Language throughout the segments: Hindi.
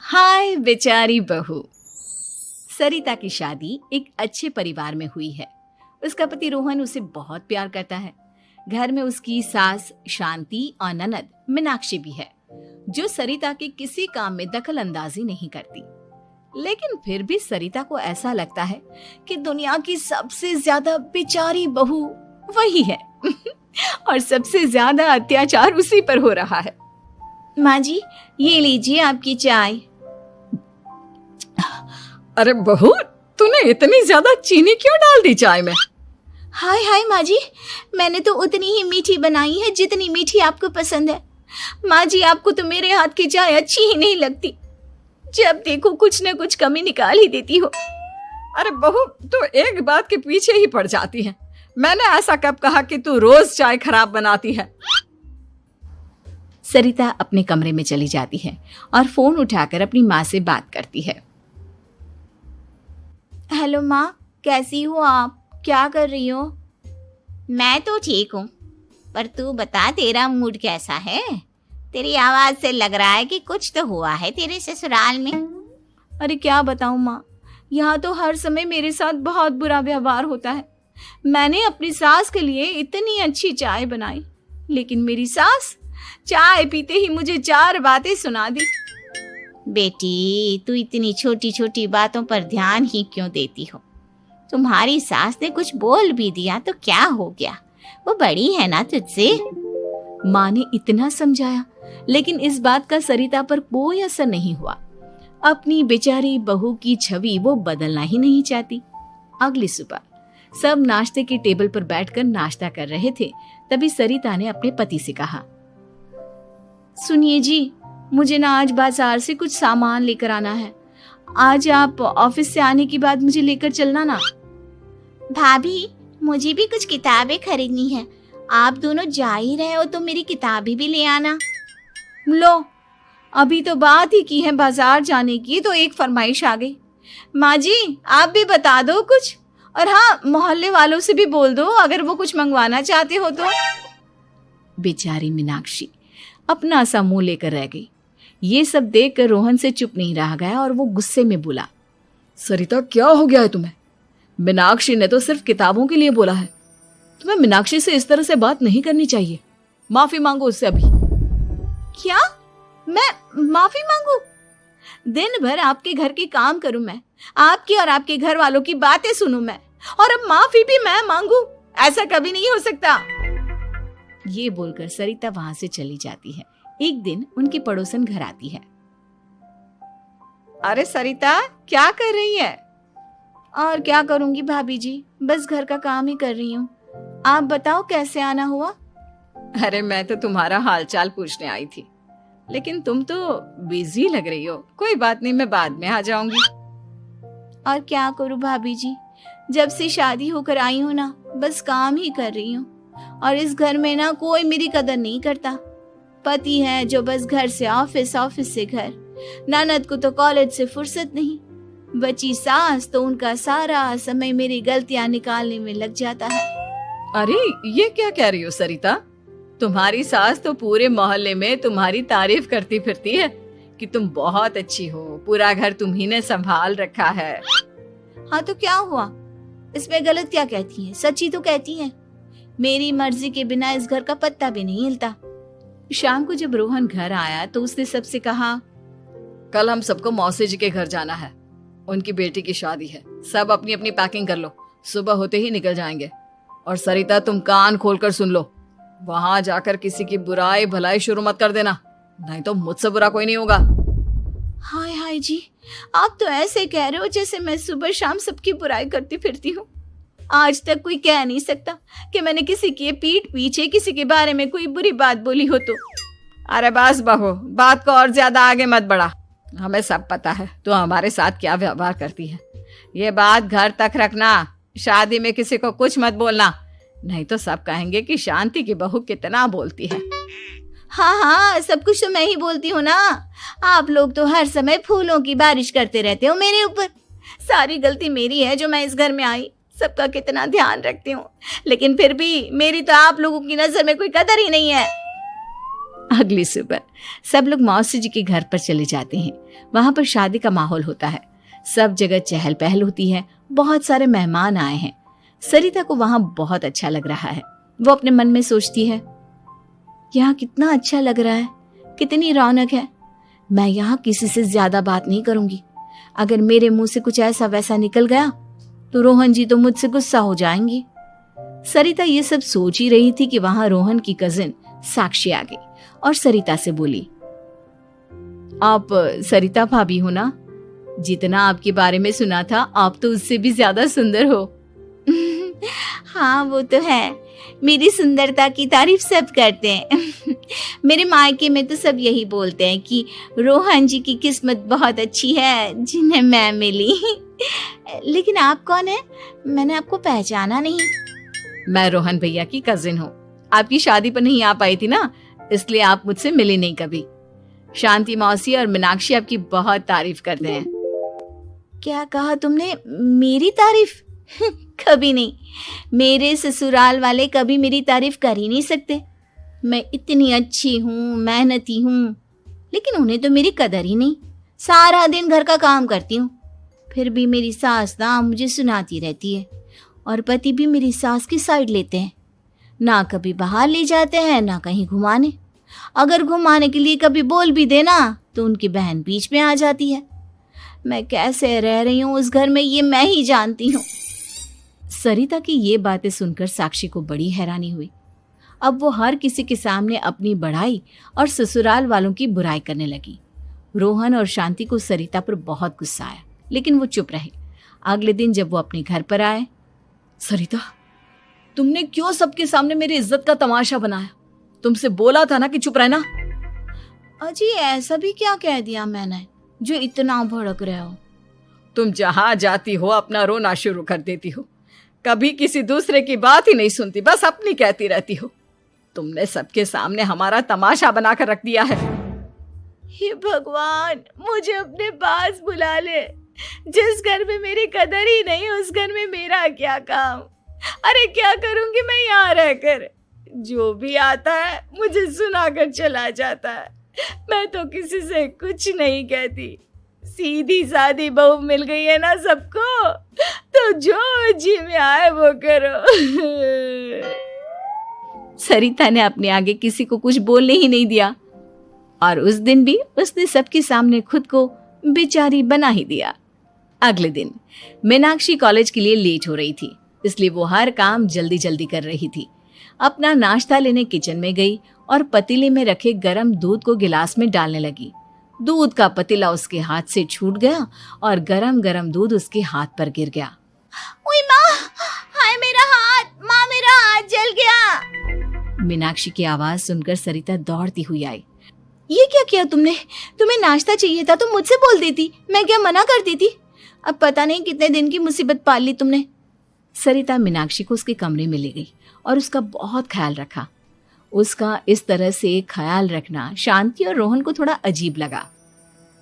हाय बेचारी बहू। सरिता की शादी एक अच्छे परिवार में हुई है। उसका पति रोहन उसे बहुत प्यार करता है। घर में उसकी सास शांति और ननद मीनाक्षी भी है, जो सरिता के किसी काम में दखल अंदाजी नहीं करती। लेकिन फिर भी सरिता को ऐसा लगता है कि दुनिया की सबसे ज्यादा बेचारी बहू वही है और सबसे ज्यादा अत्याचार उसी पर हो रहा है। माँ जी, ये लीजिए आपकी चाय। अरे बहू, तूने इतनी ज्यादा चीनी क्यों डाल दी चाय में? हाय हाय माँ जी, मैंने तो उतनी ही मीठी बनाई है जितनी मीठी आपको पसंद है। माँ जी, आपको तो मेरे हाथ की चाय अच्छी ही नहीं लगती। जब देखो कुछ न कुछ कमी निकाल ही देती हो। अरे बहू, तू एक बात के पीछे ही पड़ जाती है। मैंने ऐसा कब कहा कि तू रोज चाय खराब बनाती है? सरिता अपने कमरे में चली जाती है और फोन उठाकर अपनी माँ से बात करती है। हेलो माँ, कैसी हो आप? क्या कर रही हो? मैं तो ठीक हूँ, पर तू बता, तेरा मूड कैसा है? तेरी आवाज से लग रहा है कि कुछ तो हुआ है तेरे ससुराल में। अरे क्या बताऊँ माँ, यहाँ तो हर समय मेरे साथ बहुत बुरा व्यवहार होता है। मैंने अपनी सास के लिए इतनी अच्छी चाय बनाई, लेकिन मेरी सास चाय पीते ही मुझे 4 बातें सुना दी। बेटी, तू इतनी छोटी छोटी बातों पर ध्यान ही क्यों देती हो? तुम्हारी सास ने कुछ बोल भी दिया तो क्या हो गया, वो बड़ी है ना तुझसे। माँ ने इतना समझाया, लेकिन इस बात का सरिता पर कोई असर नहीं हुआ। अपनी बेचारी बहू की छवि वो बदलना ही नहीं चाहती। अगली सुबह सब नाश्ते की टेबल पर बैठकर नाश्ता कर रहे थे, तभी सरिता ने अपने पति से कहा, सुनिए जी, मुझे ना आज बाजार से कुछ सामान लेकर आना है। आज आप ऑफिस से आने के बाद मुझे लेकर चलना ना। भाभी, मुझे भी कुछ किताबें खरीदनी है। आप दोनों जा ही रहे हो तो मेरी किताबें भी ले आना। लो, अभी तो बात ही की है बाजार जाने की, तो एक फरमाइश आ गई। माँ जी, आप भी बता दो कुछ, और हाँ, मोहल्ले वालों से भी बोल दो अगर वो कुछ मंगवाना चाहते हो तो। बेचारी मीनाक्षी अपना सा मुंह लेकर रह गई। ये सब देखकर रोहन से चुप नहीं रह गया और वो गुस्से में बोला, सरिता, क्या हो गया है तुम्हें? मीनाक्षी ने तो सिर्फ किताबों के लिए बोला है। तुम्हें मीनाक्षी से इस तरह से बात नहीं करनी चाहिए। माफी मांगो उससे अभी। क्या? मैं माफी मांगू? दिन भर आपके घर के काम करूं मैं, आपकी और आपके घर वालों की बातें सुनूं मैं, और अब माफी भी मैं मांगू? ऐसा कभी नहीं हो सकता। ये बोलकर सरिता वहां से चली जाती है। एक दिन उनकी पड़ोसन घर आती है। अरे सरिता, क्या कर रही है? और क्या करूंगी भाभी जी, बस घर का काम ही कर रही हूँ। आप बताओ कैसे आना हुआ? अरे मैं तो तुम्हारा हालचाल पूछने आई थी, लेकिन तुम तो बिजी लग रही हो। कोई बात नहीं, मैं बाद में आ जाऊंगी। और क्या करूं भाभी जी, जब से शादी होकर आई हूँ ना, बस काम ही कर रही हूँ। और इस घर में ना कोई मेरी कदर नहीं करता। पति है जो बस घर से ऑफिस, ऑफिस से घर। ननद को तो कॉलेज से फुर्सत नहीं। बची सास तो उनका सारा समय मेरी गलतियां निकालने में लग जाता है। अरे ये क्या कह रही हो सरिता? तुम्हारी सास तो पूरे मोहल्ले में तुम्हारी तारीफ करती फिरती है कि तुम बहुत अच्छी हो, पूरा घर तुम्ही ने संभाल रखा है। हाँ तो क्या हुआ, इसमें गलत क्या कहती है? सच्ची तो कहती है। मेरी मर्जी के बिना इस घर का पत्ता भी नहीं हिलता। शाम को जब रोहन घर आया तो उसने सबसे कहा, कल हम सबको मौसी जी के घर जाना है। उनकी बेटी की शादी है। सब अपनी अपनी पैकिंग कर लो, सुबह होते ही निकल जाएंगे। और सरिता, तुम कान खोलकर सुन लो, वहां जाकर किसी की बुराई भलाई शुरू मत कर देना, नहीं तो मुझसे बुरा कोई नहीं होगा। हाय हाय जी, आप तो ऐसे कह रहे हो जैसे मैं सुबह शाम सबकी बुराई करती फिरती हूँ। आज तक कोई कह नहीं सकता कि मैंने किसी की पीठ पीछे किसी के बारे में कोई बुरी बात बोली हो तो। अरे बस बहू, बात को और ज्यादा आगे मत बढ़ा। हमें सब पता है तू हमारे साथ क्या व्यवहार करती है। ये बात घर तक रखना, शादी में किसी को कुछ मत बोलना, नहीं तो सब कहेंगे कि शांति की बहू कितना बोलती है। हाँ हाँ, सब कुछ तो मैं ही बोलती हूँ ना। आप लोग तो हर समय फूलों की बारिश करते रहते हो मेरे ऊपर। सारी गलती मेरी है जो मैं इस घर में आई। सबका कितना ध्यान रखती हूँ, लेकिन फिर भी मेरी तो आप लोगों की नजर में कोई कदर ही नहीं है। अगली सुबह सब लोग मौसी जी के घर पर चले जाते हैं। वहां पर शादी का माहौल होता है, सब जगह चहल पहल होती है, बहुत सारे मेहमान आए हैं। सरिता को वहां बहुत अच्छा लग रहा है। वो अपने मन में सोचती है, यहाँ कितना अच्छा लग रहा है, कितनी रौनक है। मैं यहाँ किसी से ज्यादा बात नहीं करूंगी। अगर मेरे मुंह से कुछ ऐसा वैसा निकल गया तो रोहन जी तो मुझसे गुस्सा हो जाएंगी। सरिता ये सब सोच ही रही थी कि वहां रोहन की कजिन साक्षी आ गई और सरिता से बोली, आप सरिता भाभी हो ना? जितना आपके बारे में सुना था आप तो उससे भी ज्यादा सुंदर हो। हाँ वो तो है, मेरी सुंदरता की तारीफ सब करते हैं। मेरे मायके में तो सब यही बोलते हैं कि रोहन जी की किस्मत बहुत अच्छी है जिन्हें मैं मिली। लेकिन आप कौन है? मैंने आपको पहचाना नहीं। मैं रोहन भैया की कजिन हूँ। आपकी शादी पर नहीं आ पाई थी ना, इसलिए आप मुझसे मिली नहीं कभी। शांति मौसी और मीनाक्षी आपकी बहुत तारीफ करते हैं। क्या कहा तुमने? मेरी तारीफ? कभी नहीं। मेरे ससुराल वाले कभी मेरी तारीफ कर ही नहीं सकते। मैं इतनी अच्छी हूँ, मेहनती हूँ, लेकिन उन्हें तो मेरी कदर ही नहीं। सारा दिन घर का काम करती हूँ, फिर भी मेरी सास ना मुझे सुनाती रहती है और पति भी मेरी सास की साइड लेते हैं। ना कभी बाहर ले जाते हैं ना कहीं घुमाने। अगर घुमाने के लिए कभी बोल भी देना तो उनकी बहन बीच में आ जाती है। मैं कैसे रह रही हूँ उस घर में ये मैं ही जानती हूँ। सरिता की ये बातें सुनकर साक्षी को बड़ी हैरानी हुई। अब वो हर किसी के सामने अपनी बढ़ाई और ससुराल वालों की बुराई करने लगी। रोहन और शांति को सरिता पर बहुत गुस्सा आया, लेकिन वो चुप रहे। अगले दिन जब वो अपने घर पर आए, सरिता, तुमने क्यों सबके सामने मेरी इज्जत का तमाशा बनाया? तुमसे बोला था ना कि चुप रहना। अजी ऐसा भी क्या कह दिया मैंने जो इतना भड़क रहे हो? तुम जहां जाती हो अपना रोना शुरू कर देती हो, कभी किसी दूसरे की बात ही नहीं सुनती, बस अपनी कहती रहती हो। तुमने सबके सामने हमारा तमाशा बनाकर रख दिया है। हे भगवान, मुझे अपने पास बुला ले। जिस घर में मेरी कदर ही नहीं उस घर में मेरा क्या काम? अरे क्या करूंगी मैं यहाँ रहकर? जो भी आता है मुझे सुनाकर चला जाता है। मैं तो किसी से कुछ नहीं कहती। सीधी सादी बहू मिल गई है ना सबको, तो जो जी में आए वो करो। सरिता ने अपने आगे किसी को कुछ बोलने ही नहीं दिया और उस दिन भी उसने सबके सामने खुद को बेचारी बना ही दिया। अगले दिन मीनाक्षी कॉलेज के लिए लेट हो रही थी, इसलिए वो हर काम जल्दी जल्दी कर रही थी। अपना नाश्ता लेने किचन में गई और पतीले में रखे गरम दूध को गिलास में डालने लगी। दूध का पतीला उसके हाथ से छूट गया और गरम गरम दूध उसके हाथ पर गिर गया। ओए माँ, हाय मेरा हाथ, माँ मेरा हाथ जल गया। मीनाक्षी की आवाज सुनकर सरिता दौड़ती हुई आई। ये क्या किया तुमने? तुम्हें नाश्ता चाहिए था तो मुझसे बोल देती, मैं क्या मना करती थी? अब पता नहीं कितने दिन की मुसीबत पाल ली तुमने। सरिता मीनाक्षी को उसके कमरे में ले गई और उसका बहुत ख्याल रखा। उसका इस तरह से ख्याल रखना शांति और रोहन को थोड़ा अजीब लगा।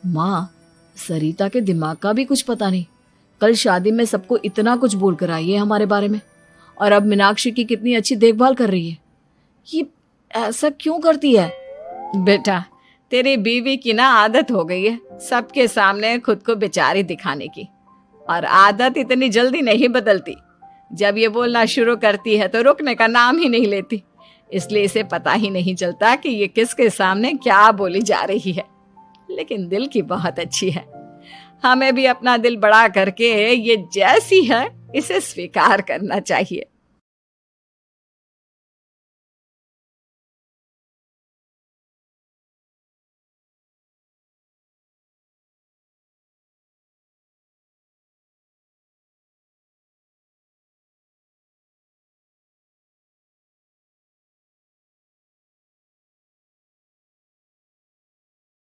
माँ, सरिता के दिमाग का भी कुछ पता नहीं। कल शादी में सबको इतना कुछ बोल कर आई है हमारे बारे में, और अब मीनाक्षी की कितनी अच्छी देखभाल कर रही है। ये ऐसा क्यों करती है? बेटा, तेरी बीवी की ना आदत हो गई है सबके सामने खुद को बेचारी दिखाने की, और आदत इतनी जल्दी नहीं बदलती। जब ये बोलना शुरू करती है तो रुकने का नाम ही नहीं लेती, इसलिए इसे पता ही नहीं चलता कि ये किसके सामने क्या बोली जा रही है। लेकिन दिल की बहुत अच्छी है। हमें भी अपना दिल बड़ा करके ये जैसी है इसे स्वीकार करना चाहिए।